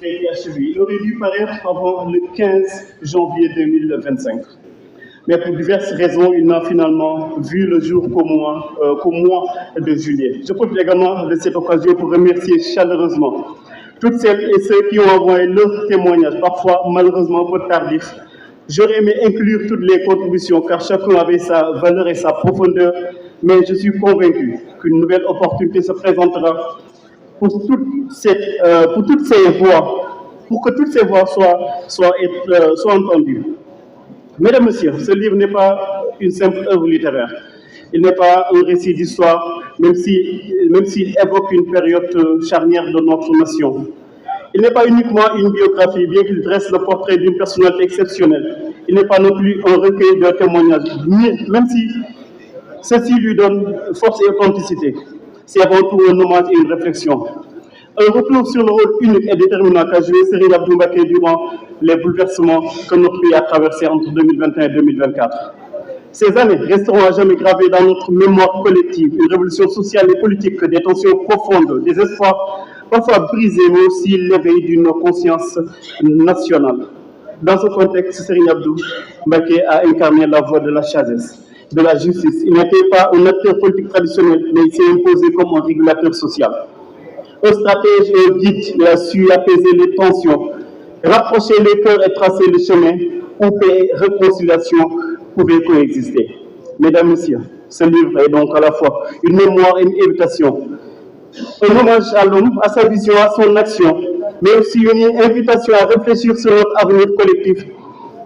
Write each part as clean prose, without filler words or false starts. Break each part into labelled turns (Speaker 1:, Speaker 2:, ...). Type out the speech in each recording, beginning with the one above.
Speaker 1: a été achevé. Il aurait dû paraître avant le 15 janvier 2025. Mais pour diverses raisons, il n'a finalement vu le jour qu'au mois de juillet. Je profite également de cette occasion pour remercier chaleureusement toutes celles et ceux qui ont envoyé leur témoignage, parfois malheureusement peu tardif. J'aurais aimé inclure toutes les contributions car chacun avait sa valeur et sa profondeur, mais je suis convaincu qu'une nouvelle opportunité se présentera pour toutes ces voix, pour que toutes ces voix soient entendues. Mesdames, Messieurs, ce livre n'est pas une simple œuvre littéraire. Il n'est pas un récit d'histoire, même s'il évoque une période charnière de notre nation. Il n'est pas uniquement une biographie, bien qu'il dresse le portrait d'une personnalité exceptionnelle. Il n'est pas non plus un recueil de témoignages, même si ceci lui donne force et authenticité. C'est avant tout un hommage et une réflexion. Un retour sur le rôle unique et déterminant qu'a joué Serigne Abdou Mbacké durant les bouleversements que notre pays a traversés entre 2021 et 2024. Ces années resteront à jamais gravées dans notre mémoire collective, une révolution sociale et politique, des tensions profondes, des espoirs parfois brisés, mais aussi l'éveil d'une conscience nationale. Dans ce contexte, Serigne Abdou Mbacké a incarné la voie de la sagesse, de la justice. Il n'était pas un acteur politique traditionnel, mais il s'est imposé comme un régulateur social. Un stratège et un guide, il a su apaiser les tensions, rapprocher les cœurs et tracer le chemin où paix et réconciliation pouvaient coexister. Mesdames, Messieurs, ce livre est donc à la fois une mémoire et une invitation. Un hommage à l'homme, à sa vision, à son action, mais aussi une invitation à réfléchir sur notre avenir collectif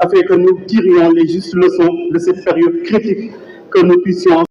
Speaker 1: afin que nous tirions les justes leçons de cette période critique, que nous puissions